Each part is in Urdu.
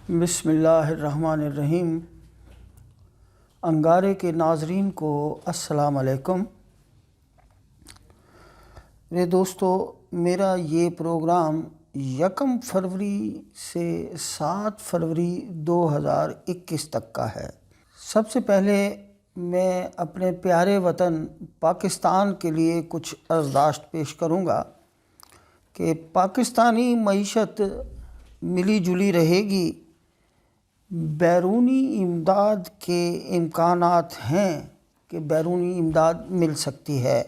بسم اللہ الرحمن الرحیم۔ انگارے کے ناظرین کو السلام علیکم۔ میرے دوستو، میرا یہ پروگرام 1 فروری سے 7 فروری 2021 تک کا ہے۔ سب سے پہلے میں اپنے پیارے وطن پاکستان کے لیے کچھ عرضداشت پیش کروں گا کہ پاکستانی معیشت ملی جلی رہے گی۔ بیرونی امداد کے امکانات ہیں کہ بیرونی امداد مل سکتی ہے۔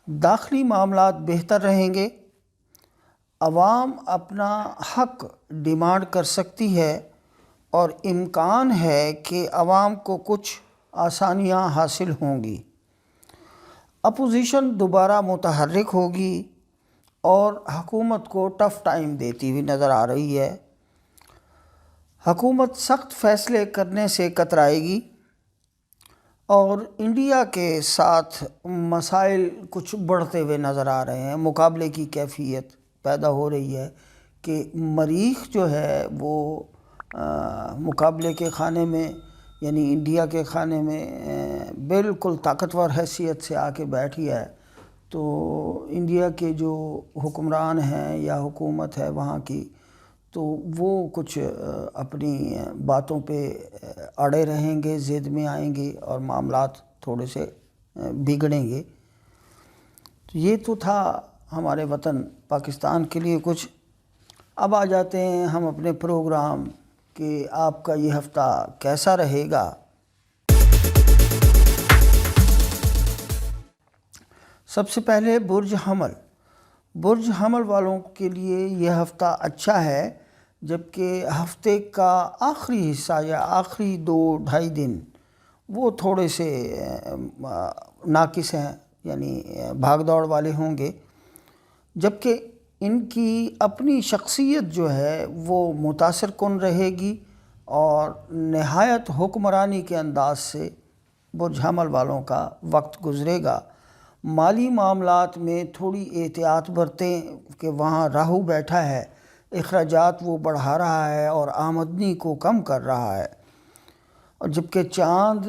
داخلی معاملات بہتر رہیں گے۔ عوام اپنا حق ڈیمانڈ کر سکتی ہے اور امکان ہے کہ عوام کو کچھ آسانیاں حاصل ہوں گی۔ اپوزیشن دوبارہ متحرک ہوگی اور حکومت کو ٹف ٹائم دیتی ہوئی نظر آ رہی ہے۔ حکومت سخت فیصلے کرنے سے کترائے گی اور انڈیا کے ساتھ مسائل کچھ بڑھتے ہوئے نظر آ رہے ہیں۔ مقابلے کی کیفیت پیدا ہو رہی ہے کہ مریخ جو ہے وہ مقابلے کے خانے میں، یعنی انڈیا کے خانے میں بالکل طاقتور حیثیت سے آ کے بیٹھی ہے۔ تو انڈیا کے جو حکمران ہیں یا حکومت ہے وہاں کی، تو وہ کچھ اپنی باتوں پہ اڑے رہیں گے، ضد میں آئیں گے اور معاملات تھوڑے سے بگڑیں گے۔ تو یہ تو تھا ہمارے وطن پاکستان کے لیے کچھ۔ اب آ جاتے ہیں ہم اپنے پروگرام کہ آپ کا یہ ہفتہ کیسا رہے گا۔ سب سے پہلے برج حمل والوں کے لیے یہ ہفتہ اچھا ہے، جبکہ ہفتے کا آخری حصہ یا آخری 2-2.5 دن وہ تھوڑے سے ناقص ہیں، یعنی بھاگ دوڑ والے ہوں گے، جبکہ ان کی اپنی شخصیت جو ہے وہ متاثر کن رہے گی اور نہایت حکمرانی کے انداز سے برج حمل والوں کا وقت گزرے گا۔ مالی معاملات میں تھوڑی احتیاط برتیں کہ وہاں راہو بیٹھا ہے، اخراجات وہ بڑھا رہا ہے اور آمدنی کو کم کر رہا ہے، اور جبکہ چاند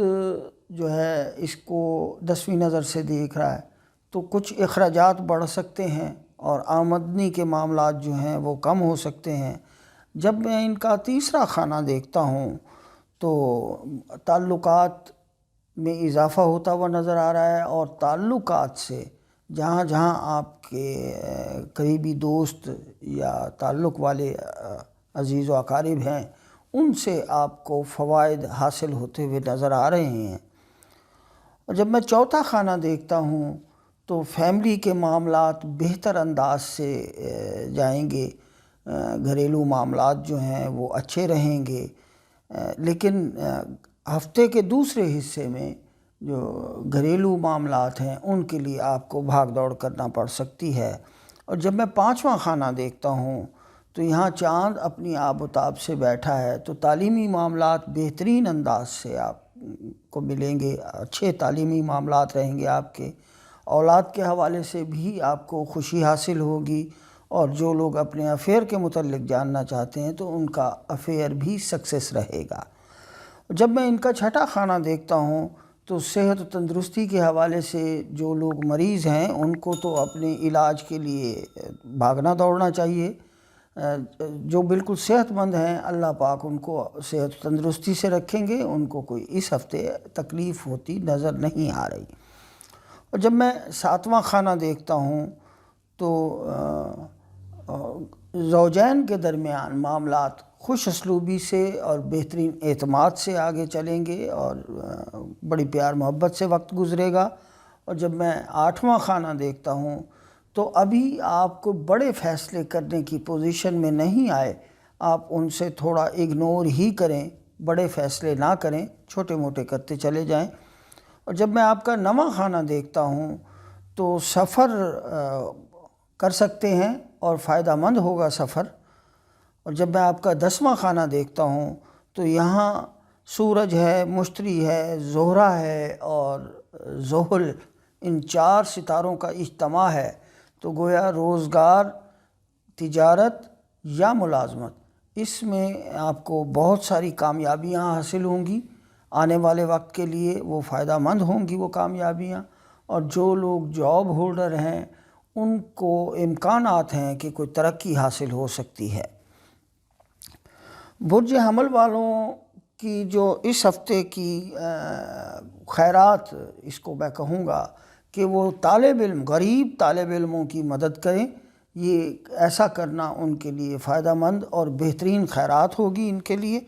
جو ہے اس کو 10ویں نظر سے دیکھ رہا ہے، تو کچھ اخراجات بڑھ سکتے ہیں اور آمدنی کے معاملات جو ہیں وہ کم ہو سکتے ہیں۔ جب میں ان کا تیسرا خانہ دیکھتا ہوں تو تعلقات میں اضافہ ہوتا ہوا نظر آ رہا ہے، اور تعلقات سے جہاں جہاں آپ کے قریبی دوست یا تعلق والے عزیز و اقارب ہیں ان سے آپ کو فوائد حاصل ہوتے ہوئے نظر آ رہے ہیں۔ اور جب میں چوتھا خانہ دیکھتا ہوں تو فیملی کے معاملات بہتر انداز سے جائیں گے، گھریلو معاملات جو ہیں وہ اچھے رہیں گے، لیکن ہفتے کے دوسرے حصے میں جو گھریلو معاملات ہیں ان کے لیے آپ کو بھاگ دوڑ کرنا پڑ سکتی ہے۔ اور جب میں پانچواں خانہ دیکھتا ہوں تو یہاں چاند اپنی آب و تاب سے بیٹھا ہے، تو تعلیمی معاملات بہترین انداز سے آپ کو ملیں گے، اچھے تعلیمی معاملات رہیں گے آپ کے۔ اولاد کے حوالے سے بھی آپ کو خوشی حاصل ہوگی، اور جو لوگ اپنے افیئر کے متعلق جاننا چاہتے ہیں تو ان کا افیئر بھی سکسیس رہے گا۔ جب میں ان کا چھٹا خانہ دیکھتا ہوں تو صحت و تندرستی کے حوالے سے جو لوگ مریض ہیں ان کو تو اپنے علاج کے لیے بھاگنا دوڑنا چاہیے۔ جو بالکل صحت مند ہیں اللہ پاک ان کو صحت و تندرستی سے رکھیں گے، ان کو کوئی اس ہفتے تکلیف ہوتی نظر نہیں آ رہی۔ اور جب میں ساتواں خانہ دیکھتا ہوں تو زوجین کے درمیان معاملات خوش اسلوبی سے اور بہترین اعتماد سے آگے چلیں گے اور بڑی پیار محبت سے وقت گزرے گا۔ اور جب میں آٹھواں خانہ دیکھتا ہوں تو ابھی آپ کو بڑے فیصلے کرنے کی پوزیشن میں نہیں آئے، آپ ان سے تھوڑا اگنور ہی کریں، بڑے فیصلے نہ کریں، چھوٹے موٹے کرتے چلے جائیں۔ اور جب میں آپ کا نواں خانہ دیکھتا ہوں تو سفر کر سکتے ہیں اور فائدہ مند ہوگا سفر۔ اور جب میں آپ کا 10واں خانہ دیکھتا ہوں تو یہاں سورج ہے، مشتری ہے، زہرہ ہے اور زحل، ان 4 ستاروں کا اجتماع ہے، تو گویا روزگار، تجارت یا ملازمت، اس میں آپ کو بہت ساری کامیابیاں حاصل ہوں گی، آنے والے وقت کے لیے وہ فائدہ مند ہوں گی وہ کامیابیاں، اور جو لوگ جاب ہولڈر ہیں ان کو امکانات ہیں کہ کوئی ترقی حاصل ہو سکتی ہے۔ برج حمل والوں کی جو اس ہفتے کی خیرات، اس کو میں کہوں گا کہ وہ طالب علم، غریب طالب علموں کی مدد کریں، یہ ایسا کرنا ان کے لیے فائدہ مند اور بہترین خیرات ہوگی ان کے لیے۔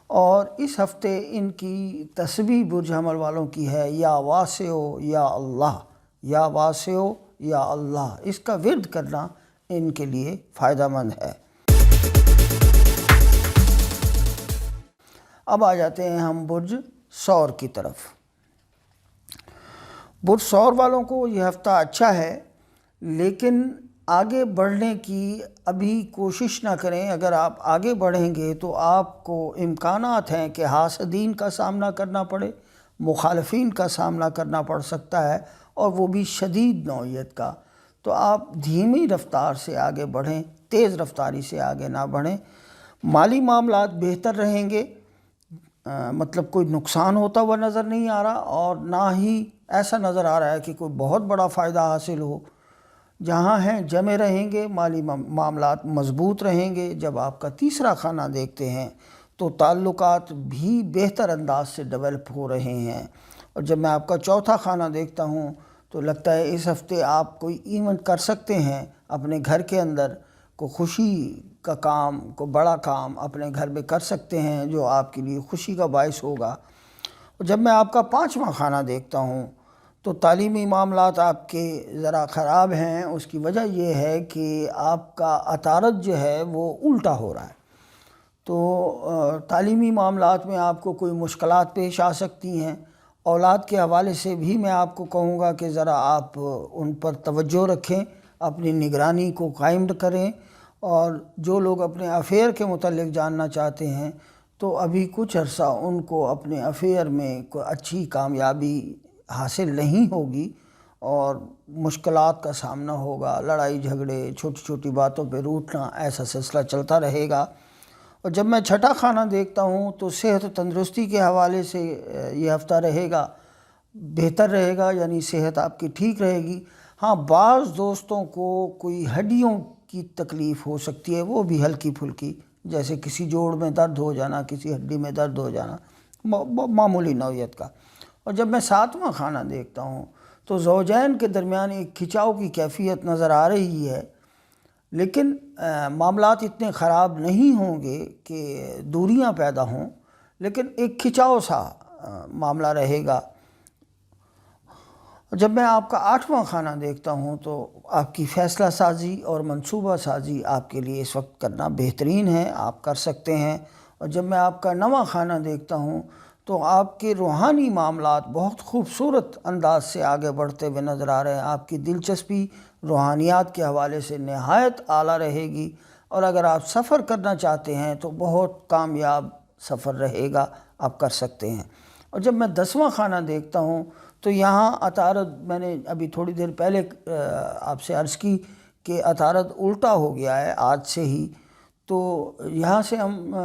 اور اس ہفتے ان کی تسبیح برج حمل والوں کی ہے یا واسعو یا اللہ، یا واسعو یا اللہ، اس کا ورد کرنا ان کے لیے فائدہ مند ہے۔ اب آ جاتے ہیں ہم برج ثور کی طرف۔ برج ثور والوں کو یہ ہفتہ اچھا ہے، لیکن آگے بڑھنے کی ابھی کوشش نہ کریں۔ اگر آپ آگے بڑھیں گے تو آپ کو امکانات ہیں کہ حاسدین کا سامنا کرنا پڑے، مخالفین کا سامنا کرنا پڑ سکتا ہے، اور وہ بھی شدید نوعیت کا۔ تو آپ دھیمی رفتار سے آگے بڑھیں، تیز رفتاری سے آگے نہ بڑھیں۔ مالی معاملات بہتر رہیں گے، مطلب کوئی نقصان ہوتا ہوا نظر نہیں آ رہا، اور نہ ہی ایسا نظر آ رہا ہے کہ کوئی بہت بڑا فائدہ حاصل ہو۔ جہاں ہیں جمے رہیں گے، مالی معاملات مضبوط رہیں گے۔ جب آپ کا تیسرا خانہ دیکھتے ہیں تو تعلقات بھی بہتر انداز سے ڈیولپ ہو رہے ہیں، اور جب میں آپ کا چوتھا خانہ دیکھتا ہوں تو لگتا ہے اس ہفتے آپ کوئی ایونٹ کر سکتے ہیں اپنے گھر کے اندر، کوئی خوشی کا کام، کوئی بڑا کام اپنے گھر میں کر سکتے ہیں جو آپ کے لیے خوشی کا باعث ہوگا۔ اور جب میں آپ کا پانچواں خانہ دیکھتا ہوں تو تعلیمی معاملات آپ کے ذرا خراب ہیں۔ اس کی وجہ یہ ہے کہ آپ کا عطارد جو ہے وہ الٹا ہو رہا ہے، تو تعلیمی معاملات میں آپ کو کوئی مشکلات پیش آ سکتی ہیں۔ اولاد کے حوالے سے بھی میں آپ کو کہوں گا کہ ذرا آپ ان پر توجہ رکھیں، اپنی نگرانی کو قائم کریں، اور جو لوگ اپنے افیئر کے متعلق جاننا چاہتے ہیں تو ابھی کچھ عرصہ ان کو اپنے افیئر میں کوئی اچھی کامیابی حاصل نہیں ہوگی، اور مشکلات کا سامنا ہوگا، لڑائی جھگڑے، چھوٹی چھوٹی باتوں پہ روٹنا، ایسا سلسلہ چلتا رہے گا۔ اور جب میں چھٹا خانہ دیکھتا ہوں تو صحت و تندرستی کے حوالے سے یہ ہفتہ رہے گا، بہتر رہے گا، یعنی صحت آپ کی ٹھیک رہے گی۔ ہاں، بعض دوستوں کو کوئی ہڈیوں کی تکلیف ہو سکتی ہے، وہ بھی ہلکی پھلکی، جیسے کسی جوڑ میں درد ہو جانا، کسی ہڈی میں درد ہو جانا، معمولی نوعیت کا۔ اور جب میں ساتواں خانہ دیکھتا ہوں تو زوجین کے درمیان ایک کھچاؤ کی کیفیت نظر آ رہی ہے، لیکن معاملات اتنے خراب نہیں ہوں گے کہ دوریاں پیدا ہوں، لیکن ایک کھچاؤ سا معاملہ رہے گا۔ جب میں آپ کا آٹھواں خانہ دیکھتا ہوں تو آپ کی فیصلہ سازی اور منصوبہ سازی آپ کے لیے اس وقت کرنا بہترین ہے، آپ کر سکتے ہیں۔ اور جب میں آپ کا نواں خانہ دیکھتا ہوں تو آپ کے روحانی معاملات بہت خوبصورت انداز سے آگے بڑھتے ہوئے نظر آ رہے ہیں۔ آپ کی دلچسپی روحانیات کے حوالے سے نہایت اعلیٰ رہے گی، اور اگر آپ سفر کرنا چاہتے ہیں تو بہت کامیاب سفر رہے گا، آپ کر سکتے ہیں۔ اور جب میں 10واں خانہ دیکھتا ہوں تو یہاں عطارد، میں نے ابھی تھوڑی دیر پہلے آپ سے عرض کی کہ عطارد الٹا ہو گیا ہے آج سے ہی، تو یہاں سے ہم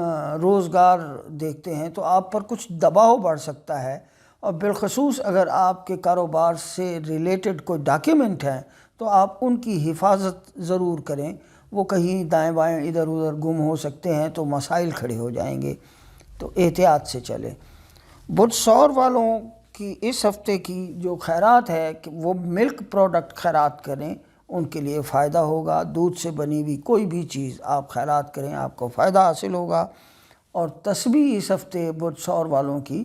روزگار دیکھتے ہیں تو آپ پر کچھ دباؤ بڑھ سکتا ہے، اور بالخصوص اگر آپ کے کاروبار سے ریلیٹڈ کوئی ڈاکیومنٹ ہیں تو آپ ان کی حفاظت ضرور کریں، وہ کہیں دائیں بائیں ادھر ادھر گم ہو سکتے ہیں تو مسائل کھڑے ہو جائیں گے، تو احتیاط سے چلیں۔ برج ثور والوں کی اس ہفتے کی جو خیرات ہے کہ وہ ملک پروڈکٹ خیرات کریں، ان کے لیے فائدہ ہوگا۔ دودھ سے بنی ہوئی کوئی بھی چیز آپ خیرات کریں، آپ کو فائدہ حاصل ہوگا۔ اور تسبیح اس ہفتے برج ثور والوں کی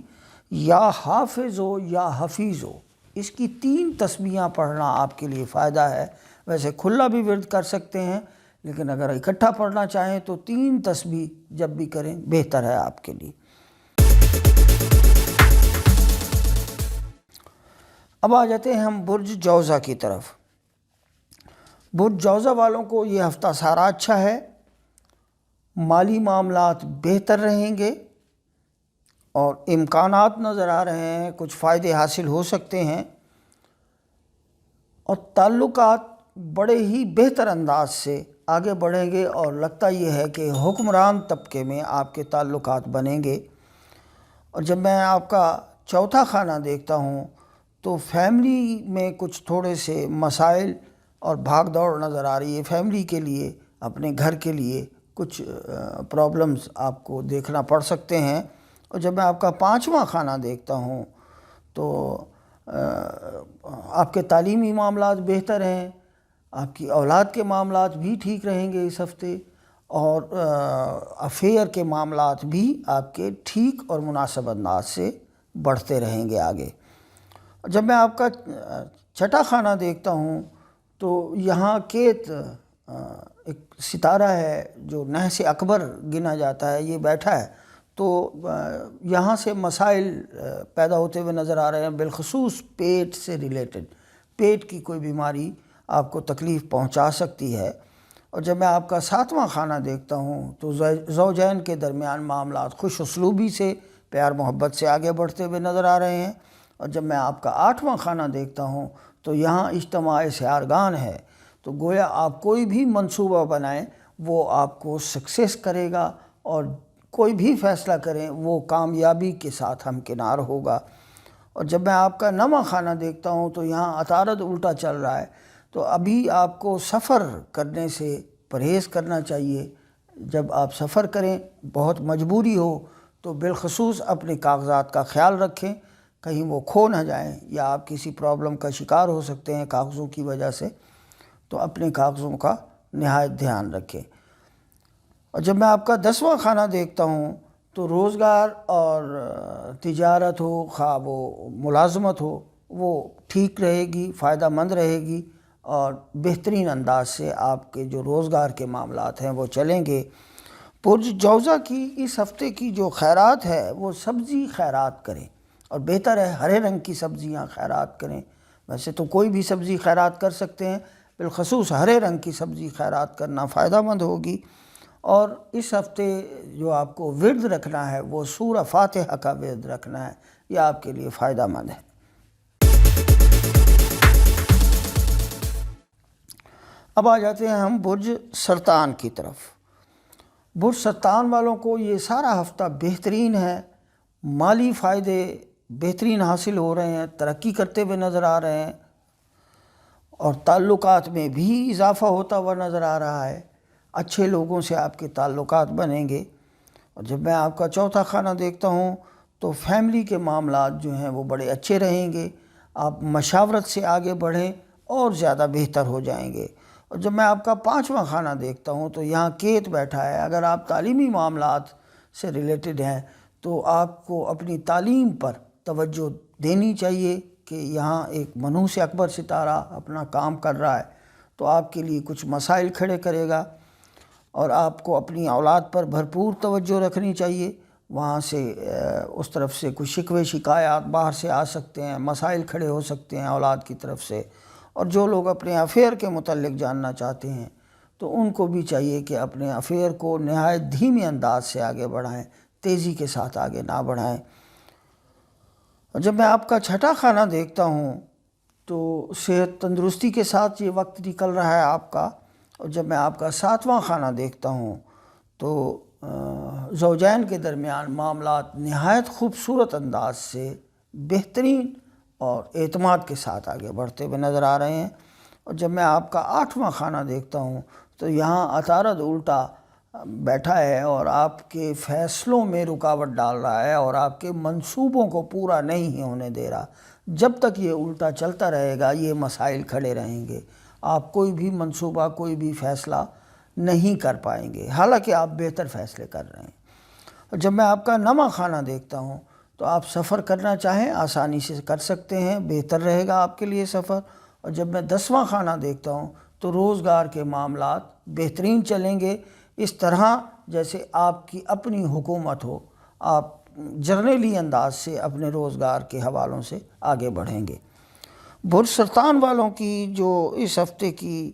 یا حافظ ہو یا حفیظ ہو، اس کی 3 تسبیحاں پڑھنا آپ کے لیے فائدہ ہے۔ ویسے کھلا بھی ورد کر سکتے ہیں، لیکن اگر اکٹھا پڑھنا چاہیں تو 3 تسبیح جب بھی کریں بہتر ہے آپ کے لیے۔ اب آ جاتے ہیں ہم برج جوزہ کی طرف۔ برج جوزہ والوں کو یہ ہفتہ سارا اچھا ہے، مالی معاملات بہتر رہیں گے، اور امکانات نظر آ رہے ہیں، کچھ فائدے حاصل ہو سکتے ہیں، اور تعلقات بڑے ہی بہتر انداز سے آگے بڑھیں گے اور لگتا یہ ہے کہ حکمران طبقے میں آپ کے تعلقات بنیں گے۔ اور جب میں آپ کا چوتھا خانہ دیکھتا ہوں تو فیملی میں کچھ تھوڑے سے مسائل اور بھاگ دوڑ نظر آ رہی ہے، فیملی کے لیے، اپنے گھر کے لیے کچھ پرابلمز آپ کو دیکھنا پڑ سکتے ہیں۔ اور جب میں آپ کا پانچواں خانہ دیکھتا ہوں تو آپ کے تعلیمی معاملات بہتر ہیں، آپ کی اولاد کے معاملات بھی ٹھیک رہیں گے اس ہفتے، اور افیئر کے معاملات بھی آپ کے ٹھیک اور مناسب انداز سے بڑھتے رہیں گے آگے۔ جب میں آپ کا چھٹا خانہ دیکھتا ہوں تو یہاں کیت ایک ستارہ ہے جو نحس اکبر گنا جاتا ہے، یہ بیٹھا ہے، تو یہاں سے مسائل پیدا ہوتے ہوئے نظر آ رہے ہیں، بالخصوص پیٹ سے ریلیٹڈ، پیٹ کی کوئی بیماری آپ کو تکلیف پہنچا سکتی ہے۔ اور جب میں آپ کا ساتواں خانہ دیکھتا ہوں تو زوجین کے درمیان معاملات خوش اسلوبی سے، پیار محبت سے آگے بڑھتے ہوئے نظر آ رہے ہیں۔ اور جب میں آپ کا آٹھواں خانہ دیکھتا ہوں تو یہاں اجتماع سیارگان ہے، تو گویا آپ کوئی بھی منصوبہ بنائیں وہ آپ کو سکسیس کرے گا، اور کوئی بھی فیصلہ کریں وہ کامیابی کے ساتھ ہمکنار ہوگا۔ اور جب میں آپ کا نواں خانہ دیکھتا ہوں تو یہاں عطارد الٹا چل رہا ہے، تو ابھی آپ کو سفر کرنے سے پرہیز کرنا چاہیے۔ جب آپ سفر کریں، بہت مجبوری ہو، تو بالخصوص اپنے کاغذات کا خیال رکھیں، کہیں وہ کھو نہ جائیں، یا آپ کسی پرابلم کا شکار ہو سکتے ہیں کاغذوں کی وجہ سے، تو اپنے کاغذوں کا نہایت دھیان رکھیں۔ اور جب میں آپ کا 10واں خانہ دیکھتا ہوں تو روزگار اور تجارت ہو، خواہ وہ ملازمت ہو، وہ ٹھیک رہے گی، فائدہ مند رہے گی، اور بہترین انداز سے آپ کے جو روزگار کے معاملات ہیں وہ چلیں گے۔ برج جوزہ کی اس ہفتے کی جو خیرات ہے وہ سبزی خیرات کریں، اور بہتر ہے ہرے رنگ کی سبزیاں خیرات کریں۔ ویسے تو کوئی بھی سبزی خیرات کر سکتے ہیں، بالخصوص ہرے رنگ کی سبزی خیرات کرنا فائدہ مند ہوگی۔ اور اس ہفتے جو آپ کو ورد رکھنا ہے وہ سورہ فاتحہ کا ورد رکھنا ہے، یہ آپ کے لیے فائدہ مند ہے۔ اب آ جاتے ہیں ہم برج سرطان کی طرف۔ برج سرطان والوں کو یہ سارا ہفتہ بہترین ہے، مالی فائدے بہترین حاصل ہو رہے ہیں، ترقی کرتے ہوئے نظر آ رہے ہیں، اور تعلقات میں بھی اضافہ ہوتا ہوا نظر آ رہا ہے، اچھے لوگوں سے آپ کے تعلقات بنیں گے۔ اور جب میں آپ کا چوتھا خانہ دیکھتا ہوں تو فیملی کے معاملات جو ہیں وہ بڑے اچھے رہیں گے، آپ مشاورت سے آگے بڑھیں اور زیادہ بہتر ہو جائیں گے۔ اور جب میں آپ کا پانچواں خانہ دیکھتا ہوں تو یہاں کیت بیٹھا ہے، اگر آپ تعلیمی معاملات سے ریلیٹڈ ہیں تو آپ کو اپنی تعلیم پر توجہ دینی چاہیے، کہ یہاں ایک منحوس اکبر ستارہ اپنا کام کر رہا ہے، تو آپ کے لیے کچھ مسائل کھڑے کرے گا، اور آپ کو اپنی اولاد پر بھرپور توجہ رکھنی چاہیے۔ وہاں سے اس طرف سے کچھ شکوے شکایات باہر سے آ سکتے ہیں، مسائل کھڑے ہو سکتے ہیں اولاد کی طرف سے۔ اور جو لوگ اپنے افیئر کے متعلق جاننا چاہتے ہیں تو ان کو بھی چاہیے کہ اپنے افیئر کو نہایت دھیمے انداز سے آگے بڑھائیں، تیزی کے ساتھ آگے نہ بڑھائیں۔ اور جب میں آپ کا چھٹا خانہ دیکھتا ہوں تو صحت تندرستی کے ساتھ یہ وقت نکل رہا ہے آپ کا۔ اور جب میں آپ کا ساتواں خانہ دیکھتا ہوں تو زوجین کے درمیان معاملات نہایت خوبصورت انداز سے بہترین اور اعتماد کے ساتھ آگے بڑھتے ہوئے نظر آ رہے ہیں۔ اور جب میں آپ کا آٹھواں خانہ دیکھتا ہوں تو یہاں عطارد الٹا بیٹھا ہے، اور آپ کے فیصلوں میں رکاوٹ ڈال رہا ہے، اور آپ کے منصوبوں کو پورا نہیں ہونے دے رہا۔ جب تک یہ الٹا چلتا رہے گا یہ مسائل کھڑے رہیں گے، آپ کوئی بھی منصوبہ، کوئی بھی فیصلہ نہیں کر پائیں گے، حالانکہ آپ بہتر فیصلے کر رہے ہیں۔ اور جب میں آپ کا نواں خانہ دیکھتا ہوں تو آپ سفر کرنا چاہیں آسانی سے کر سکتے ہیں، بہتر رہے گا آپ کے لیے سفر۔ اور جب میں 10واں خانہ دیکھتا ہوں تو روزگار کے معاملات بہترین چلیں گے، اس طرح جیسے آپ کی اپنی حکومت ہو، آپ جرنیلی انداز سے اپنے روزگار کے حوالوں سے آگے بڑھیں گے۔ برج سرطان والوں کی جو اس ہفتے کی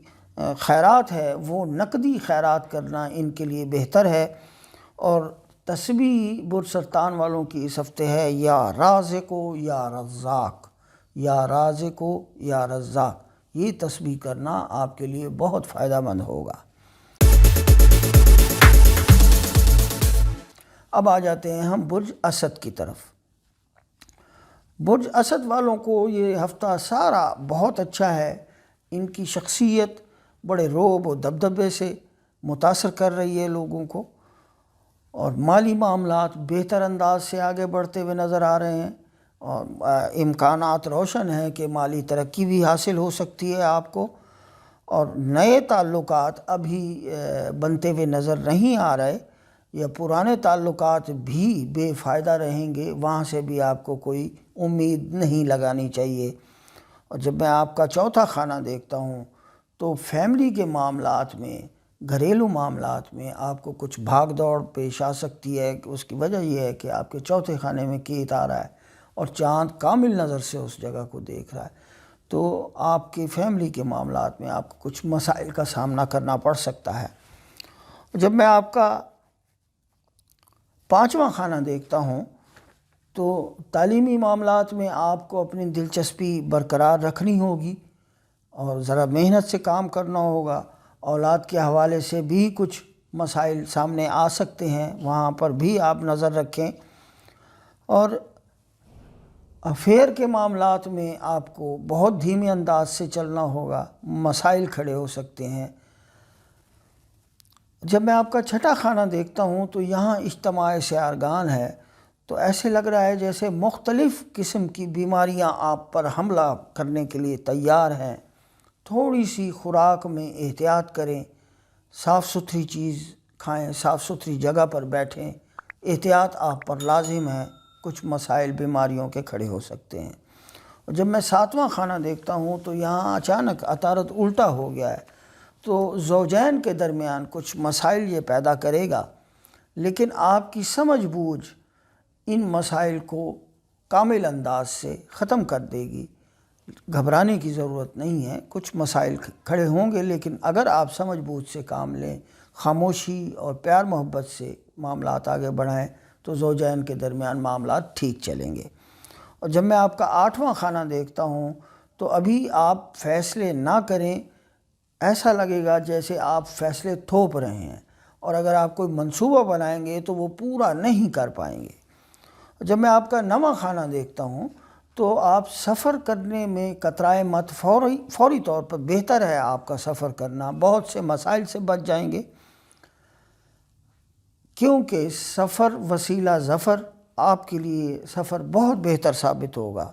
خیرات ہے وہ نقدی خیرات کرنا ان کے لیے بہتر ہے، اور تسبیح برج سرطان والوں کی اس ہفتے ہے یا رازق و یا رزاق، یا رازق و یا رزاق۔ یہ تسبیح کرنا آپ کے لیے بہت فائدہ مند ہوگا۔ اب آ جاتے ہیں ہم برج اسد کی طرف۔ برج اسد والوں کو یہ ہفتہ سارا بہت اچھا ہے۔ ان کی شخصیت بڑے رعب و دبدبے سے متاثر کر رہی ہے لوگوں کو، اور مالی معاملات بہتر انداز سے آگے بڑھتے ہوئے نظر آ رہے ہیں، اور امکانات روشن ہیں کہ مالی ترقی بھی حاصل ہو سکتی ہے آپ کو، اور نئے تعلقات ابھی بنتے ہوئے نظر نہیں آ رہے، یا پرانے تعلقات بھی بے فائدہ رہیں گے، وہاں سے بھی آپ کو کوئی امید نہیں لگانی چاہیے۔ اور جب میں آپ کا چوتھا خانہ دیکھتا ہوں تو فیملی کے معاملات میں، گھریلو معاملات میں آپ کو کچھ بھاگ دوڑ پیش آ سکتی ہے۔ اس کی وجہ یہ ہے کہ آپ کے چوتھے خانے میں کیت آ رہا ہے اور چاند کامل نظر سے اس جگہ کو دیکھ رہا ہے، تو آپ کی فیملی کے معاملات میں آپ کو کچھ مسائل کا سامنا کرنا پڑ سکتا ہے۔ جب میں آپ کا پانچواں خانہ دیکھتا ہوں تو تعلیمی معاملات میں آپ کو اپنی دلچسپی برقرار رکھنی ہوگی اور ذرا محنت سے کام کرنا ہوگا۔ اولاد کے حوالے سے بھی کچھ مسائل سامنے آ سکتے ہیں، وہاں پر بھی آپ نظر رکھیں۔ اور افیئر کے معاملات میں آپ کو بہت دھیمے انداز سے چلنا ہوگا، مسائل کھڑے ہو سکتے ہیں۔ جب میں آپ کا چھٹا خانہ دیکھتا ہوں تو یہاں اجتماع سیارگان ہے، تو ایسے لگ رہا ہے جیسے مختلف قسم کی بیماریاں آپ پر حملہ کرنے کے لیے تیار ہیں۔ تھوڑی سی خوراک میں احتیاط کریں، صاف ستھری چیز کھائیں، صاف ستھری جگہ پر بیٹھیں، احتیاط آپ پر لازم ہے، کچھ مسائل بیماریوں کے کھڑے ہو سکتے ہیں۔ اور جب میں ساتواں خانہ دیکھتا ہوں تو یہاں اچانک عطارد الٹا ہو گیا ہے، تو زوجین کے درمیان کچھ مسائل یہ پیدا کرے گا، لیکن آپ کی سمجھ بوجھ ان مسائل کو کامل انداز سے ختم کر دے گی۔ گھبرانے کی ضرورت نہیں ہے، کچھ مسائل کھڑے ہوں گے، لیکن اگر آپ سمجھ بوجھ سے کام لیں، خاموشی اور پیار محبت سے معاملات آگے بڑھائیں، تو زوجین کے درمیان معاملات ٹھیک چلیں گے۔ اور جب میں آپ کا آٹھواں خانہ دیکھتا ہوں تو ابھی آپ فیصلے نہ کریں، ایسا لگے گا جیسے آپ فیصلے تھوپ رہے ہیں، اور اگر آپ کوئی منصوبہ بنائیں گے تو وہ پورا نہیں کر پائیں گے۔ جب میں آپ کا نواں خانہ دیکھتا ہوں تو آپ سفر کرنے میں کترائے مت، فوری طور پر بہتر ہے آپ کا سفر کرنا، بہت سے مسائل سے بچ جائیں گے، کیونکہ سفر وسیلہ ظفر، آپ کے لیے سفر بہت بہتر ثابت ہوگا۔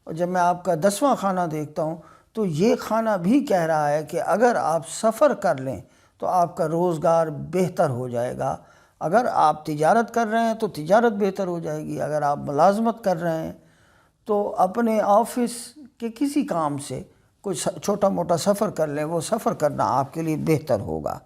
اور جب میں آپ کا 10واں خانہ دیکھتا ہوں تو یہ خانہ بھی کہہ رہا ہے کہ اگر آپ سفر کر لیں تو آپ کا روزگار بہتر ہو جائے گا، اگر آپ تجارت کر رہے ہیں تو تجارت بہتر ہو جائے گی، اگر آپ ملازمت کر رہے ہیں تو اپنے آفس کے کسی کام سے کوئی چھوٹا موٹا سفر کر لیں، وہ سفر کرنا آپ کے لیے بہتر ہوگا۔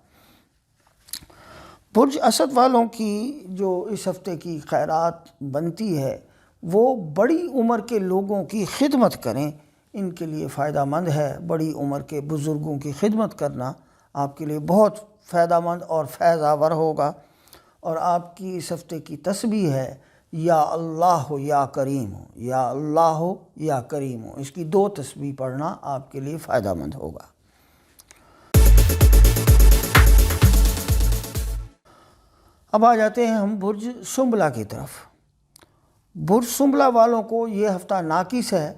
برج اسد والوں کی جو اس ہفتے کی خیرات بنتی ہے وہ بڑی عمر کے لوگوں کی خدمت کریں، ان کے لیے فائدہ مند ہے۔ بڑی عمر کے بزرگوں کی خدمت کرنا آپ کے لیے بہت فائدہ مند اور فیض آور ہوگا۔ اور آپ کی اس ہفتے کی تسبیح ہے یا اللہ ہو یا کریم ہو، یا اللہ ہو یا کریم ہو، اس کی 2 تسبیح پڑھنا آپ کے لیے فائدہ مند ہوگا۔ اب آ جاتے ہیں ہم برج سنبلہ کی طرف۔ برج سنبلہ والوں کو یہ ہفتہ ناقص ہے۔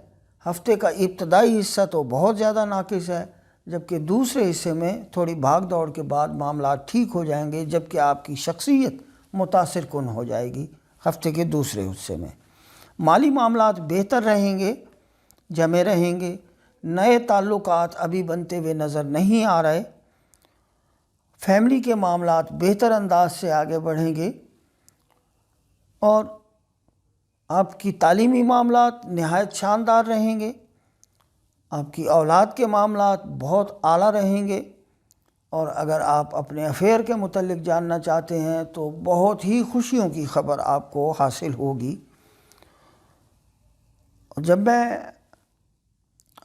ہفتے کا ابتدائی حصہ تو بہت زیادہ ناقص ہے، جبکہ دوسرے حصے میں تھوڑی بھاگ دوڑ کے بعد معاملات ٹھیک ہو جائیں گے، جبکہ آپ کی شخصیت متاثر کن ہو جائے گی ہفتے کے دوسرے حصے میں۔ مالی معاملات بہتر رہیں گے، جمے رہیں گے، نئے تعلقات ابھی بنتے ہوئے نظر نہیں آ رہے، فیملی کے معاملات بہتر انداز سے آگے بڑھیں گے، اور آپ کی تعلیمی معاملات نہایت شاندار رہیں گے، آپ کی اولاد کے معاملات بہت اعلیٰ رہیں گے، اور اگر آپ اپنے افیئر کے متعلق جاننا چاہتے ہیں تو بہت ہی خوشیوں کی خبر آپ کو حاصل ہوگی۔ اور جب میں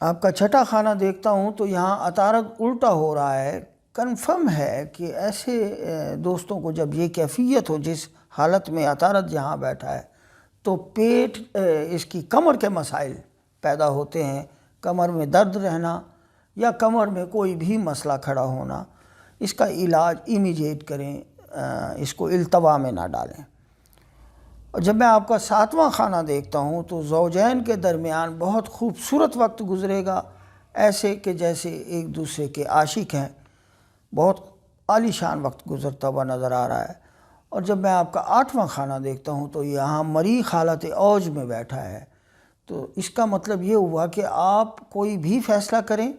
آپ کا چھٹا خانہ دیکھتا ہوں تو یہاں عطارد الٹا ہو رہا ہے۔ کنفرم ہے کہ ایسے دوستوں کو جب یہ کیفیت ہو، جس حالت میں عطارد جہاں بیٹھا ہے، تو پیٹ، اس کی کمر کے مسائل پیدا ہوتے ہیں، کمر میں درد رہنا یا کمر میں کوئی بھی مسئلہ کھڑا ہونا، اس کا علاج امیجیٹ کریں، اس کو التوا میں نہ ڈالیں۔ اور جب میں آپ کا 7واں خانہ دیکھتا ہوں تو زوجین کے درمیان بہت خوبصورت وقت گزرے گا، ایسے کہ جیسے ایک دوسرے کے عاشق ہیں، بہت عالی شان وقت گزرتا ہوا نظر آ رہا ہے۔ اور جب میں آپ کا 8واں خانہ دیکھتا ہوں تو یہاں مریخ حالت اوج میں بیٹھا ہے، تو اس کا مطلب یہ ہوا کہ آپ کوئی بھی فیصلہ کریں،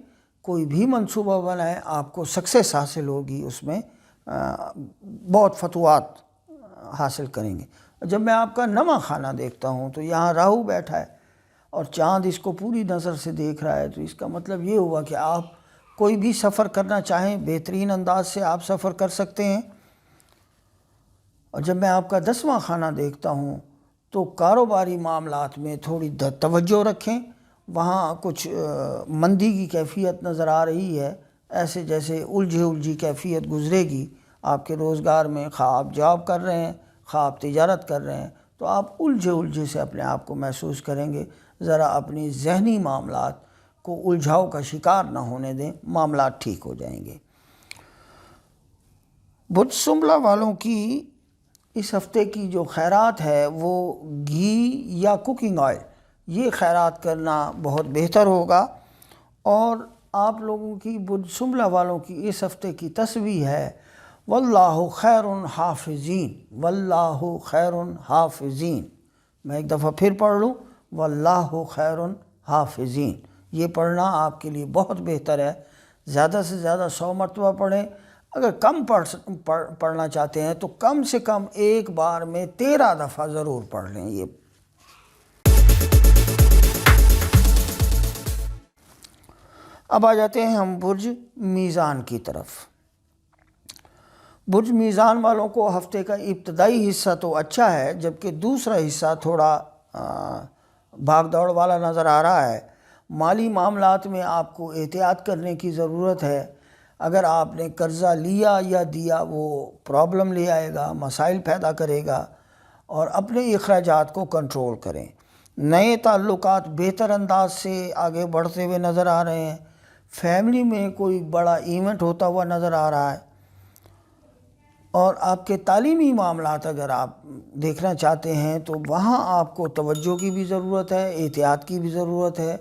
کوئی بھی منصوبہ بنائیں، آپ کو سکسیس حاصل ہوگی، اس میں بہت فتوحات حاصل کریں گے۔ جب میں آپ کا 9واں خانہ دیکھتا ہوں تو یہاں راہو بیٹھا ہے اور چاند اس کو پوری نظر سے دیکھ رہا ہے، تو اس کا مطلب یہ ہوا کہ آپ کوئی بھی سفر کرنا چاہیں بہترین انداز سے آپ سفر کر سکتے ہیں۔ اور جب میں آپ کا 10واں خانہ دیکھتا ہوں تو کاروباری معاملات میں تھوڑی توجہ رکھیں، وہاں کچھ مندی کی کیفیت نظر آ رہی ہے، ایسے جیسے الجھی کیفیت گزرے گی آپ کے روزگار میں، خواہ آپ جاب کر رہے ہیں، خواہ آپ تجارت کر رہے ہیں، تو آپ الجھے سے اپنے آپ کو محسوس کریں گے۔ ذرا اپنی ذہنی معاملات کو الجھاؤ کا شکار نہ ہونے دیں، معاملات ٹھیک ہو جائیں گے۔ برج سنبلہ والوں کی اس ہفتے کی جو خیرات ہے وہ گھی یا کوکنگ آئل، یہ خیرات کرنا بہت بہتر ہوگا۔ اور آپ لوگوں کی برج سنبلہ والوں کی اس ہفتے کی تسبیح ہے واللہ خیر حافظین، واللہ خیر حافظین۔ میں ایک دفعہ پھر پڑھ لوں، واللہ خیر حافظین۔ یہ پڑھنا آپ کے لیے بہت بہتر ہے، زیادہ سے زیادہ 100 مرتبہ پڑھیں۔ اگر کم پڑھنا چاہتے ہیں تو کم سے کم ایک بار میں 13 دفعہ ضرور پڑھ لیں۔ یہ اب آ جاتے ہیں ہم برج میزان کی طرف۔ برج میزان والوں کو ہفتے کا ابتدائی حصہ تو اچھا ہے، جبکہ دوسرا حصہ تھوڑا بھاگ دوڑ والا نظر آ رہا ہے۔ مالی معاملات میں آپ کو احتیاط کرنے کی ضرورت ہے۔ اگر آپ نے قرضہ لیا یا دیا وہ پرابلم لے آئے گا، مسائل پیدا کرے گا، اور اپنے اخراجات کو کنٹرول کریں۔ نئے تعلقات بہتر انداز سے آگے بڑھتے ہوئے نظر آ رہے ہیں۔ فیملی میں کوئی بڑا ایونٹ ہوتا ہوا نظر آ رہا ہے، اور آپ کے تعلیمی معاملات اگر آپ دیکھنا چاہتے ہیں تو وہاں آپ کو توجہ کی بھی ضرورت ہے، احتیاط کی بھی ضرورت ہے۔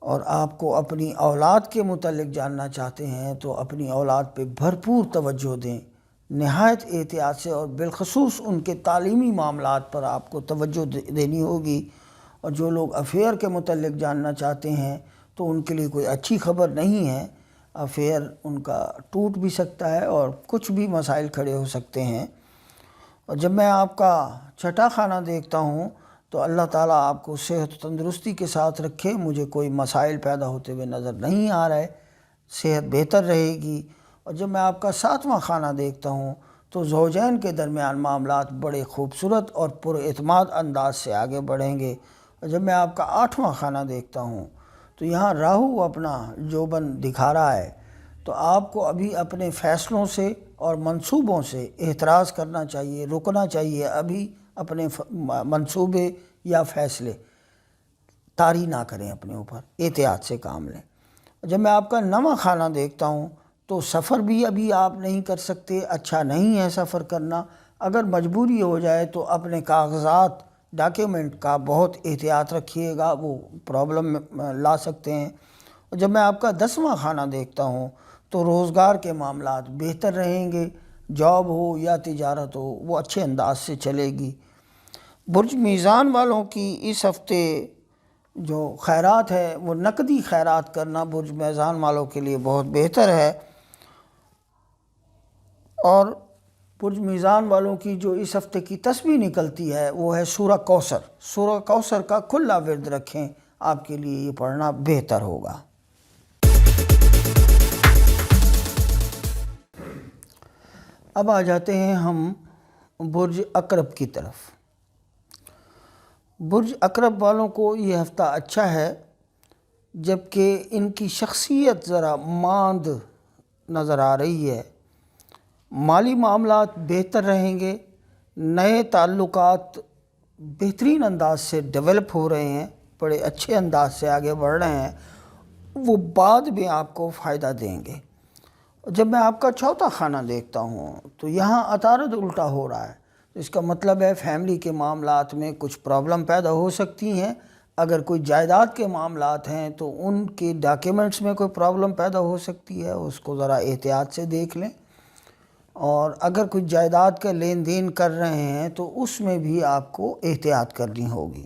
اور آپ کو اپنی اولاد کے متعلق جاننا چاہتے ہیں تو اپنی اولاد پہ بھرپور توجہ دیں، نہایت احتیاط سے، اور بالخصوص ان کے تعلیمی معاملات پر آپ کو توجہ دینی ہوگی۔ اور جو لوگ افیئر کے متعلق جاننا چاہتے ہیں تو ان کے لیے کوئی اچھی خبر نہیں ہے، افیئر ان کا ٹوٹ بھی سکتا ہے اور کچھ بھی مسائل کھڑے ہو سکتے ہیں۔ اور جب میں آپ کا 6واں خانہ دیکھتا ہوں تو اللہ تعالیٰ آپ کو صحت و تندرستی کے ساتھ رکھے، مجھے کوئی مسائل پیدا ہوتے ہوئے نظر نہیں آ رہے، صحت بہتر رہے گی۔ اور جب میں آپ کا 7واں خانہ دیکھتا ہوں تو زوجین کے درمیان معاملات بڑے خوبصورت اور پر اعتماد انداز سے آگے بڑھیں گے۔ اور جب میں آپ کا 8واں خانہ دیکھتا ہوں تو یہاں راہو اپنا جوبن دکھا رہا ہے، تو آپ کو ابھی اپنے فیصلوں سے اور منصوبوں سے احتراز کرنا چاہیے، رکنا چاہیے، ابھی اپنے منصوبے یا فیصلے طاری نہ کریں، اپنے اوپر احتیاط سے کام لیں۔ جب میں آپ کا 9واں خانہ دیکھتا ہوں تو سفر بھی ابھی آپ نہیں کر سکتے، اچھا نہیں ہے سفر کرنا۔ اگر مجبوری ہو جائے تو اپنے کاغذات، ڈاکیومنٹ کا بہت احتیاط رکھیے گا، وہ پرابلم لا سکتے ہیں۔ اور جب میں آپ کا 10واں خانہ دیکھتا ہوں تو روزگار کے معاملات بہتر رہیں گے، جاب ہو یا تجارت ہو وہ اچھے انداز سے چلے گی۔ برج میزان والوں کی اس ہفتے جو خیرات ہے وہ نقدی خیرات کرنا برج میزان والوں کے لیے بہت بہتر ہے۔ اور برج میزان والوں کی جو اس ہفتے کی تسبیح نکلتی ہے وہ ہے سورہ کوثر۔ سورہ کوثر کا کھلا ورد رکھیں، آپ کے لیے یہ پڑھنا بہتر ہوگا۔ اب آ جاتے ہیں ہم برج عقرب کی طرف۔ برج عقرب والوں کو یہ ہفتہ اچھا ہے، جبکہ ان کی شخصیت ذرا ماند نظر آ رہی ہے۔ مالی معاملات بہتر رہیں گے، نئے تعلقات بہترین انداز سے ڈیولپ ہو رہے ہیں، بڑے اچھے انداز سے آگے بڑھ رہے ہیں، وہ بعد میں آپ کو فائدہ دیں گے۔ جب میں آپ کا 4واں خانہ دیکھتا ہوں تو یہاں عطارد الٹا ہو رہا ہے، اس کا مطلب ہے فیملی کے معاملات میں کچھ پرابلم پیدا ہو سکتی ہیں۔ اگر کوئی جائیداد کے معاملات ہیں تو ان کے ڈاکیومنٹس میں کوئی پرابلم پیدا ہو سکتی ہے، اس کو ذرا احتیاط سے دیکھ لیں۔ اور اگر کوئی جائیداد کا لین دین کر رہے ہیں تو اس میں بھی آپ کو احتیاط کرنی ہوگی۔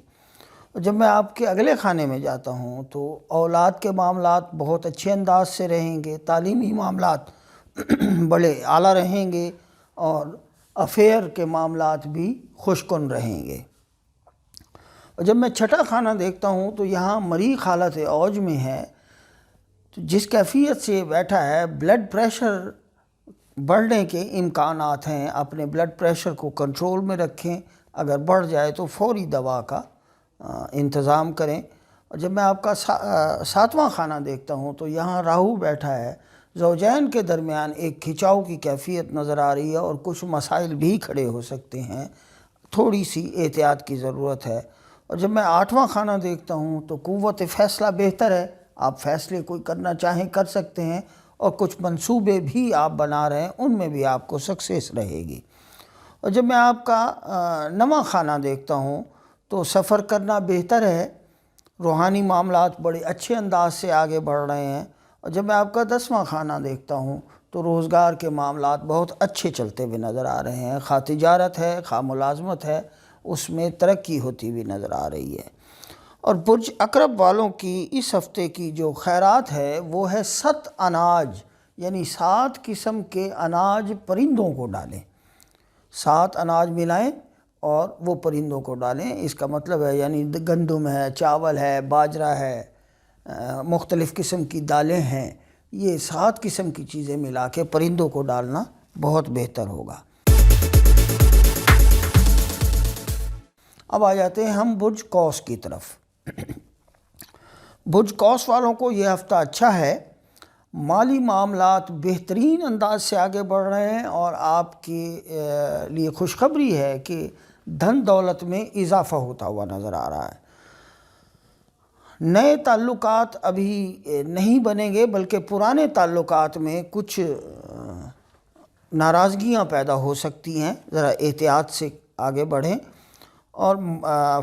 جب میں آپ کے اگلے خانے میں جاتا ہوں تو اولاد کے معاملات بہت اچھے انداز سے رہیں گے، تعلیمی معاملات بڑے اعلیٰ رہیں گے، اور افیئر کے معاملات بھی خوشکن رہیں گے۔ اور جب میں چھٹا خانہ دیکھتا ہوں تو یہاں مریخ حالت اوج میں ہے، تو جس کیفیت سے بیٹھا ہے بلڈ پریشر بڑھنے کے امکانات ہیں۔ اپنے بلڈ پریشر کو کنٹرول میں رکھیں، اگر بڑھ جائے تو فوری دوا کا انتظام کریں۔ اور جب میں آپ کا ساتواں خانہ دیکھتا ہوں تو یہاں راہو بیٹھا ہے، زوجین کے درمیان ایک کھنچاؤ کی کیفیت نظر آ رہی ہے اور کچھ مسائل بھی کھڑے ہو سکتے ہیں، تھوڑی سی احتیاط کی ضرورت ہے۔ اور جب میں آٹھواں خانہ دیکھتا ہوں تو قوت فیصلہ بہتر ہے، آپ فیصلے کوئی کرنا چاہیں کر سکتے ہیں، اور کچھ منصوبے بھی آپ بنا رہے ہیں ان میں بھی آپ کو سکسیس رہے گی۔ اور جب میں آپ کا نواں خانہ دیکھتا ہوں تو سفر کرنا بہتر ہے، روحانی معاملات بڑے اچھے انداز سے آگے بڑھ رہے ہیں۔ اور جب میں آپ کا 10واں خانہ دیکھتا ہوں تو روزگار کے معاملات بہت اچھے چلتے ہوئے نظر آ رہے ہیں، خواہ تجارت ہے خواہ ملازمت ہے، اس میں ترقی ہوتی ہوئی نظر آ رہی ہے۔ اور برج عقرب والوں کی اس ہفتے کی جو خیرات ہے وہ ہے 7 اناج، یعنی 7 قسم کے اناج پرندوں کو ڈالیں، 7 اناج ملائیں اور وہ پرندوں کو ڈالیں۔ اس کا مطلب ہے یعنی گندم ہے، چاول ہے، باجرہ ہے، مختلف قسم کی دالیں ہیں، یہ 7 قسم کی چیزیں ملا کے پرندوں کو ڈالنا بہت بہتر ہوگا۔ اب آ جاتے ہیں ہم برج قوس کی طرف۔ برج قوس والوں کو یہ ہفتہ اچھا ہے، مالی معاملات بہترین انداز سے آگے بڑھ رہے ہیں، اور آپ کے لیے خوشخبری ہے کہ دھن دولت میں اضافہ ہوتا ہوا نظر آ رہا ہے۔ نئے تعلقات ابھی نہیں بنیں گے، بلکہ پرانے تعلقات میں کچھ ناراضگیاں پیدا ہو سکتی ہیں، ذرا احتیاط سے آگے بڑھیں۔ اور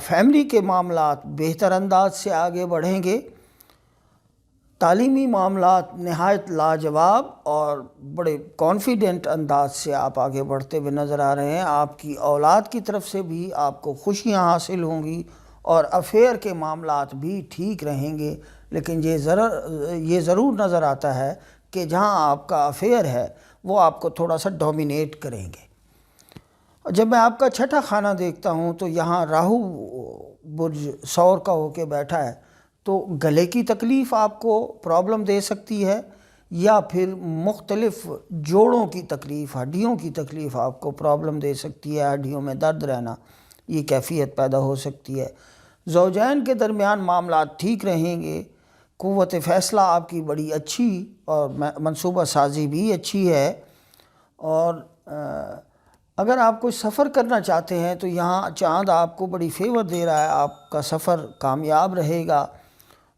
فیملی کے معاملات بہتر انداز سے آگے بڑھیں گے، تعلیمی معاملات نہایت لاجواب اور بڑے کانفیڈنٹ انداز سے آپ آگے بڑھتے ہوئے نظر آ رہے ہیں۔ آپ کی اولاد کی طرف سے بھی آپ کو خوشیاں حاصل ہوں گی، اور افیئر کے معاملات بھی ٹھیک رہیں گے، لیکن یہ ضرور نظر آتا ہے کہ جہاں آپ کا افیئر ہے وہ آپ کو تھوڑا سا ڈومینیٹ کریں گے۔ جب میں آپ کا چھٹا خانہ دیکھتا ہوں تو یہاں راہو برج ثور کا ہو کے بیٹھا ہے، تو گلے کی تکلیف آپ کو پرابلم دے سکتی ہے، یا پھر مختلف جوڑوں کی تکلیف، ہڈیوں کی تکلیف آپ کو پرابلم دے سکتی ہے، ہڈیوں میں درد رہنا، یہ کیفیت پیدا ہو سکتی ہے۔ زوجین کے درمیان معاملات ٹھیک رہیں گے، قوت فیصلہ آپ کی بڑی اچھی اور منصوبہ سازی بھی اچھی ہے۔ اور اگر آپ کوئی سفر کرنا چاہتے ہیں تو یہاں چاند آپ کو بڑی فیور دے رہا ہے، آپ کا سفر کامیاب رہے گا،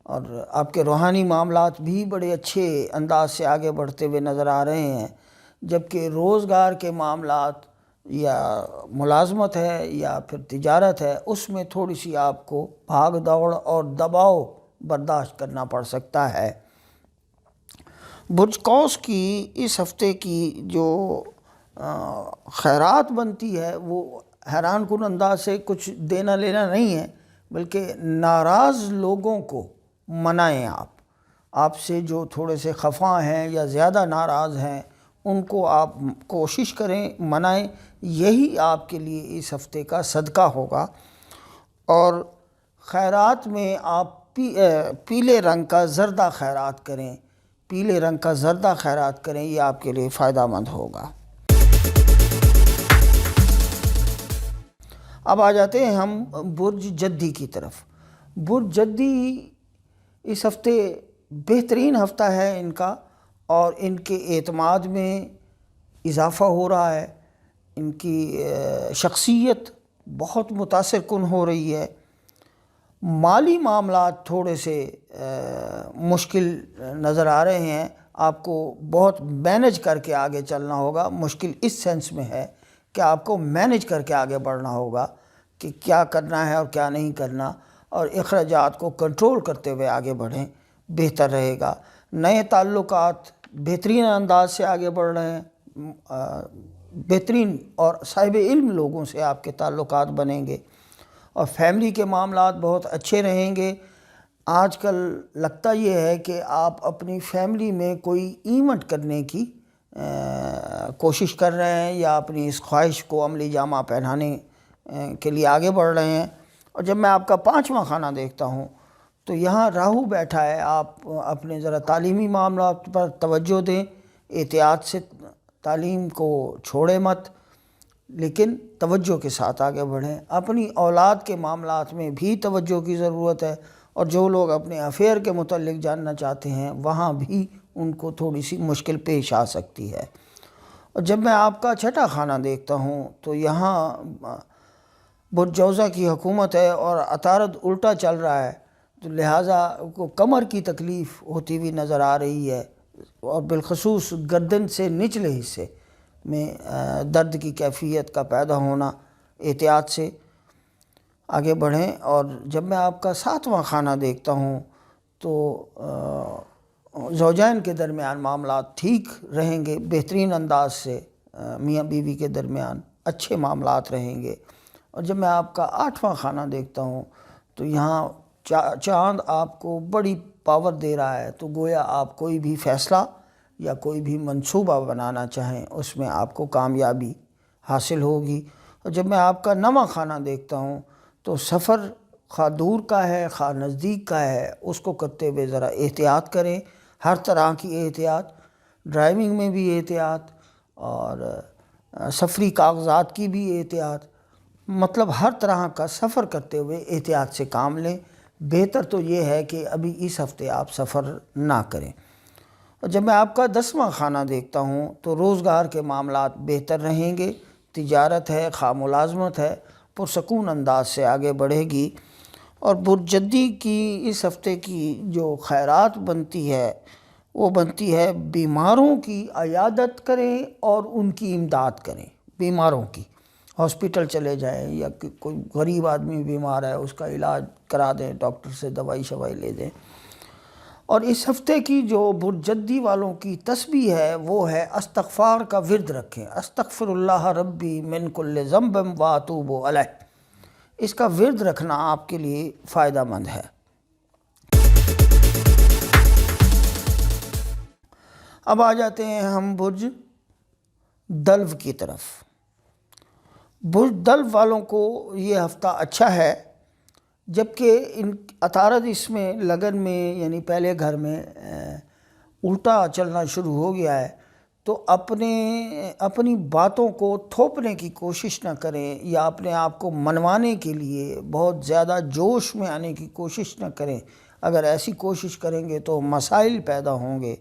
اور آپ کے روحانی معاملات بھی بڑے اچھے انداز سے آگے بڑھتے ہوئے نظر آ رہے ہیں۔ جبکہ روزگار کے معاملات یا ملازمت ہے یا پھر تجارت ہے، اس میں تھوڑی سی آپ کو بھاگ دوڑ اور دباؤ برداشت کرنا پڑ سکتا ہے۔ برج قوس کی اس ہفتے کی جو خیرات بنتی ہے وہ حیران کن انداز سے کچھ دینا لینا نہیں ہے، بلکہ ناراض لوگوں کو منائیں۔ آپ سے جو تھوڑے سے خفا ہیں یا زیادہ ناراض ہیں ان کو آپ کوشش کریں منائیں، یہی آپ کے لیے اس ہفتے کا صدقہ ہوگا۔ اور خیرات میں آپ پیلے رنگ کا زردہ خیرات کریں، پیلے رنگ کا زردہ خیرات کریں، یہ آپ کے لیے فائدہ مند ہوگا۔ اب آ جاتے ہیں ہم برج جدی کی طرف۔ برج جدی اس ہفتے بہترین ہفتہ ہے ان کا، اور ان کے اعتماد میں اضافہ ہو رہا ہے، ان کی شخصیت بہت متاثر کن ہو رہی ہے۔ مالی معاملات تھوڑے سے مشکل نظر آ رہے ہیں، آپ کو بہت مینج کر کے آگے چلنا ہوگا۔ مشکل اس سینس میں ہے کہ آپ کو مینج کر کے آگے بڑھنا ہوگا کہ کیا کرنا ہے اور کیا نہیں کرنا، اور اخراجات کو کنٹرول کرتے ہوئے آگے بڑھیں، بہتر رہے گا۔ نئے تعلقات بہترین انداز سے آگے بڑھ رہے ہیں، بہترین اور صاحب علم لوگوں سے آپ کے تعلقات بنیں گے، اور فیملی کے معاملات بہت اچھے رہیں گے۔ آج کل لگتا یہ ہے کہ آپ اپنی فیملی میں کوئی ایونٹ کرنے کی کوشش کر رہے ہیں، یا اپنی اس خواہش کو عملی جامہ پہنانے کے لیے آگے بڑھ رہے ہیں۔ اور جب میں آپ کا 5واں خانہ دیکھتا ہوں تو یہاں راہو بیٹھا ہے۔ آپ اپنے ذرا تعلیمی معاملات پر توجہ دیں، احتیاط سے تعلیم کو چھوڑیں مت، لیکن توجہ کے ساتھ آگے بڑھیں۔ اپنی اولاد کے معاملات میں بھی توجہ کی ضرورت ہے، اور جو لوگ اپنے افیئر کے متعلق جاننا چاہتے ہیں وہاں بھی ان کو تھوڑی سی مشکل پیش آ سکتی ہے۔ اور جب میں آپ کا 6واں خانہ دیکھتا ہوں تو یہاں برج جوزہ کی حکومت ہے اور عطارد الٹا چل رہا ہے، تو لہٰذا کو کمر کی تکلیف ہوتی ہوئی نظر آ رہی ہے، اور بالخصوص گردن سے نچلے حصے میں درد کی کیفیت کا پیدا ہونا۔ احتیاط سے آگے بڑھیں۔ اور جب میں آپ کا 7واں خانہ دیکھتا ہوں تو زوجین کے درمیان معاملات ٹھیک رہیں گے، بہترین انداز سے میاں بیوی کے درمیان اچھے معاملات رہیں گے۔ اور جب میں آپ کا 8واں خانہ دیکھتا ہوں تو یہاں چاند آپ کو بڑی پاور دے رہا ہے، تو گویا آپ کوئی بھی فیصلہ یا کوئی بھی منصوبہ بنانا چاہیں اس میں آپ کو کامیابی حاصل ہوگی۔ اور جب میں آپ کا 9واں خانہ دیکھتا ہوں تو سفر خواہ دور کا ہے خواہ نزدیک کا ہے، اس کو کرتے ہوئے ذرا احتیاط کریں، ہر طرح کی احتیاط، ڈرائیونگ میں بھی احتیاط اور سفری کاغذات کی بھی احتیاط، مطلب ہر طرح کا سفر کرتے ہوئے احتیاط سے کام لیں۔ بہتر تو یہ ہے کہ ابھی اس ہفتے آپ سفر نہ کریں۔ اور جب میں آپ کا 10واں خانہ دیکھتا ہوں تو روزگار کے معاملات بہتر رہیں گے، تجارت ہے خواہ ملازمت ہے پرسکون انداز سے آگے بڑھے گی۔ اور برج جدی کی اس ہفتے کی جو خیرات بنتی ہے وہ بنتی ہے بیماروں کی عیادت کریں اور ان کی امداد کریں۔ بیماروں کی ہاسپٹل چلے جائیں، یا کوئی غریب آدمی بیمار ہے اس کا علاج کرا دیں، ڈاکٹر سے دوائی شوائی لے دیں۔ اور اس ہفتے کی جو برج جدی والوں کی تسبیح ہے وہ ہے استغفار کا ورد رکھیں، استغفر اللہ ربی من کل ذنب واتوب علیہ۔ اس کا ورد رکھنا آپ کے لیے فائدہ مند ہے۔ اب آ جاتے ہیں ہم برج دلو کی طرف۔ برج دلو والوں کو یہ ہفتہ اچھا ہے، جبکہ عطارد اس میں لگن میں یعنی پہلے گھر میں الٹا چلنا شروع ہو گیا ہے، تو اپنی باتوں کو تھوپنے کی کوشش نہ کریں، یا اپنے آپ کو منوانے کے لیے بہت زیادہ جوش میں آنے کی کوشش نہ کریں۔ اگر ایسی کوشش کریں گے تو مسائل پیدا ہوں گے۔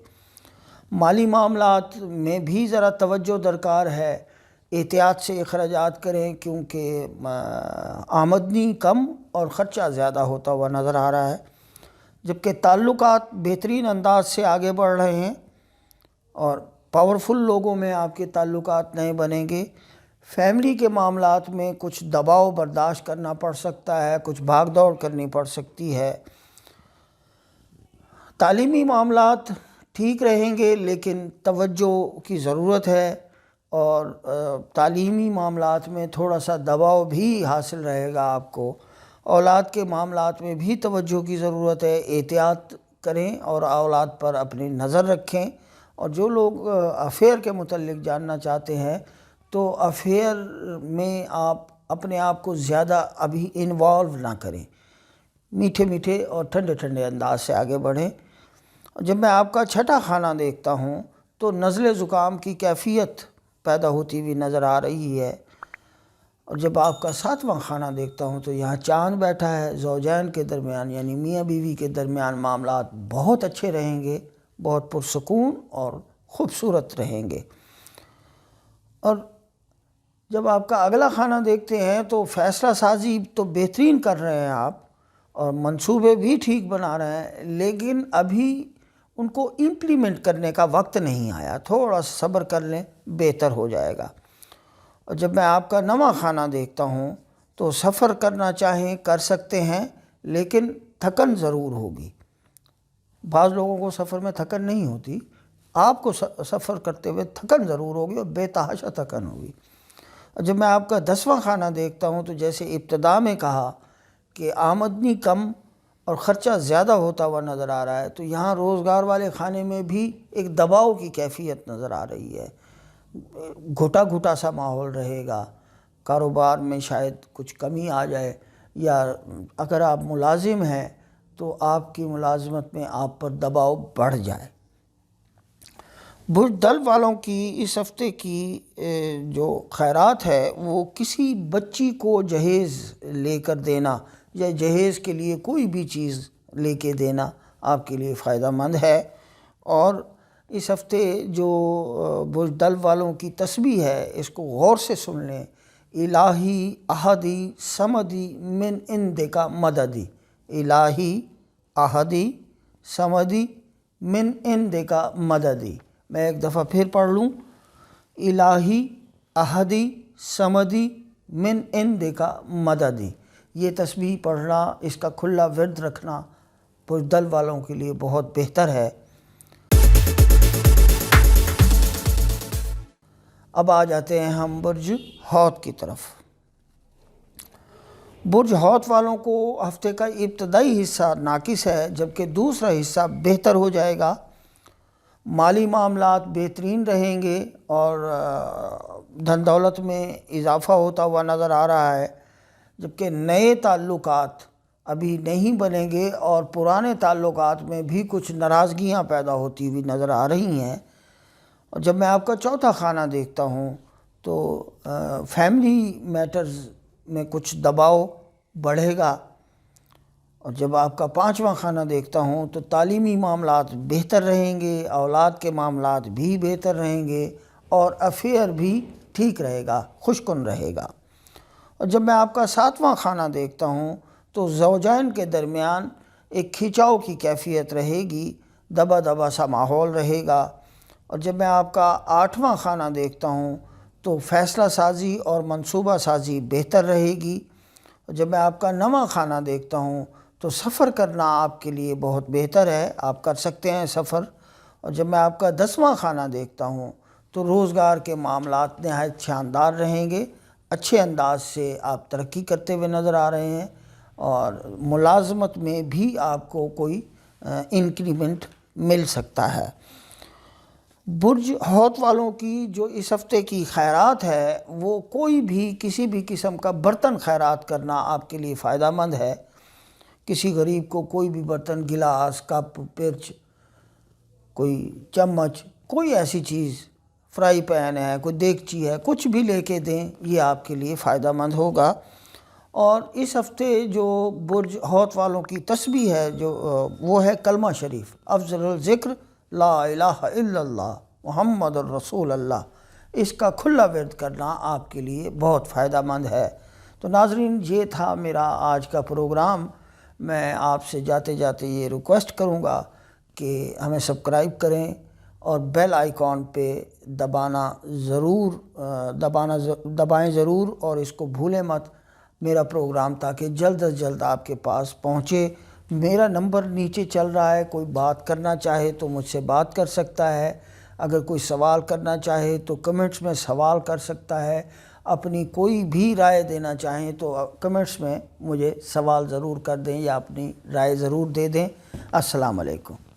مالی معاملات میں بھی ذرا توجہ درکار ہے، احتیاط سے اخراجات کریں، کیونکہ آمدنی کم اور خرچہ زیادہ ہوتا ہوا نظر آ رہا ہے۔ جبکہ تعلقات بہترین انداز سے آگے بڑھ رہے ہیں، اور پاورفل لوگوں میں آپ کے تعلقات نئے بنیں گے۔ فیملی کے معاملات میں کچھ دباؤ برداشت کرنا پڑ سکتا ہے، کچھ بھاگ دوڑ کرنی پڑ سکتی ہے۔ تعلیمی معاملات ٹھیک رہیں گے، لیکن توجہ کی ضرورت ہے، اور تعلیمی معاملات میں تھوڑا سا دباؤ بھی حاصل رہے گا آپ کو۔ اولاد کے معاملات میں بھی توجہ کی ضرورت ہے، احتیاط کریں اور اولاد پر اپنی نظر رکھیں۔ اور جو لوگ افیئر کے متعلق جاننا چاہتے ہیں تو افیئر میں آپ اپنے آپ کو زیادہ ابھی انوالو نہ کریں، میٹھے میٹھے اور ٹھنڈے ٹھنڈے انداز سے آگے بڑھیں۔ جب میں آپ کا 6واں خانہ دیکھتا ہوں تو نزلے زکام کی کیفیت پیدا ہوتی ہوئی نظر آ رہی ہے۔ اور جب آپ کا 7واں خانہ دیکھتا ہوں تو یہاں چاند بیٹھا ہے۔ زوجین کے درمیان یعنی میاں بیوی کے درمیان معاملات بہت اچھے رہیں گے، بہت پرسکون اور خوبصورت رہیں گے۔ اور جب آپ کا اگلا خانہ دیکھتے ہیں تو فیصلہ سازی تو بہترین کر رہے ہیں آپ، اور منصوبے بھی ٹھیک بنا رہے ہیں، لیکن ابھی ان کو امپلیمنٹ کرنے کا وقت نہیں آیا، تھوڑا صبر کر لیں، بہتر ہو جائے گا۔ اور جب میں آپ کا نواں خانہ دیکھتا ہوں تو سفر کرنا چاہیں کر سکتے ہیں، لیکن تھکن ضرور ہوگی۔ بعض لوگوں کو سفر میں تھکن نہیں ہوتی، آپ کو سفر کرتے ہوئے تھکن ضرور ہوگی اور بے تحاشا تھکن ہوگی۔ اور جب میں آپ کا 10واں خانہ دیکھتا ہوں تو جیسے ابتدا میں کہا کہ آمدنی کم اور خرچہ زیادہ ہوتا ہوا نظر آ رہا ہے، تو یہاں روزگار والے خانے میں بھی ایک دباؤ کی کیفیت نظر آ رہی ہے۔ گھٹا گھٹا سا ماحول رہے گا، کاروبار میں شاید کچھ کمی آ جائے، یا اگر آپ ملازم ہیں تو آپ کی ملازمت میں آپ پر دباؤ بڑھ جائے۔ برج دل والوں کی اس ہفتے کی جو خیرات ہے وہ کسی بچی کو جہیز لے کر دینا یا جہیز کے لیے کوئی بھی چیز لے کے دینا آپ کے لیے فائدہ مند ہے۔ اور اس ہفتے جو برج دل والوں کی تسبیح ہے اس کو غور سے سن لیں۔ الہی احدی سمدی من عندک مددی، الہی احدی سمدی من عندک مددی۔ میں ایک دفعہ پھر پڑھ لوں، الہی احدی سمدی من عندک مددی۔ یہ تسبیح پڑھنا، اس کا کھلا ورد رکھنا برج دل والوں کے لیے بہت بہتر ہے۔ اب آ جاتے ہیں ہم برج حوت کی طرف۔ برج حوت والوں کو ہفتے کا ابتدائی حصہ ناقص ہے، جبکہ دوسرا حصہ بہتر ہو جائے گا۔ مالی معاملات بہترین رہیں گے اور دھن دولت میں اضافہ ہوتا ہوا نظر آ رہا ہے، جبکہ نئے تعلقات ابھی نہیں بنیں گے اور پرانے تعلقات میں بھی کچھ ناراضگیاں پیدا ہوتی ہوئی نظر آ رہی ہیں۔ اور جب میں آپ کا چوتھا خانہ دیکھتا ہوں تو فیملی میٹرز میں کچھ دباؤ بڑھے گا، اور جب آپ کا پانچواں خانہ دیکھتا ہوں تو تعلیمی معاملات بہتر رہیں گے، اولاد کے معاملات بھی بہتر رہیں گے، اور افیئر بھی ٹھیک رہے گا، خوشکن رہے گا۔ اور جب میں آپ کا ساتواں خانہ دیکھتا ہوں تو زوجین کے درمیان ایک کھنچاؤ کی کیفیت رہے گی، دبا دبا سا ماحول رہے گا۔ اور جب میں آپ کا آٹھواں خانہ دیکھتا ہوں تو فیصلہ سازی اور منصوبہ سازی بہتر رہے گی۔ اور جب میں آپ کا نواں خانہ دیکھتا ہوں تو سفر کرنا آپ کے لیے بہت بہتر ہے، آپ کر سکتے ہیں سفر۔ اور جب میں آپ کا 10واں خانہ دیکھتا ہوں تو روزگار کے معاملات نہایت شاندار رہیں گے، اچھے انداز سے آپ ترقی کرتے ہوئے نظر آ رہے ہیں، اور ملازمت میں بھی آپ کو کوئی انکریمنٹ مل سکتا ہے۔ برج حوت والوں کی جو اس ہفتے کی خیرات ہے وہ کوئی بھی کسی بھی قسم کا برتن خیرات کرنا آپ کے لیے فائدہ مند ہے۔ کسی غریب کو کوئی بھی برتن، گلاس، کپ، پرچ، کوئی چمچ، کوئی ایسی چیز، فرائی پین ہے، کوئی دیگچی ہے، کچھ بھی لے کے دیں، یہ آپ کے لیے فائدہ مند ہوگا۔ اور اس ہفتے جو برج حوت والوں کی تسبیح ہے وہ ہے کلمہ شریف، افضل الذکر لا الہ الا اللہ محمد الرسول اللہ۔ اس کا کھلا ورد کرنا آپ کے لیے بہت فائدہ مند ہے۔ تو ناظرین، یہ تھا میرا آج کا پروگرام۔ میں آپ سے جاتے جاتے یہ ریکویسٹ کروں گا کہ ہمیں سبسکرائب کریں اور بیل آئیکن پہ دبائیں ضرور، اور اس کو بھولیں مت میرا پروگرام، تاکہ جلد از جلد آپ کے پاس پہنچے۔ میرا نمبر نیچے چل رہا ہے، کوئی بات کرنا چاہے تو مجھ سے بات کر سکتا ہے، اگر کوئی سوال کرنا چاہے تو کمنٹس میں سوال کر سکتا ہے، اپنی کوئی بھی رائے دینا چاہیں تو کمنٹس میں مجھے سوال ضرور کر دیں یا اپنی رائے ضرور دے دیں۔ السلام علیکم۔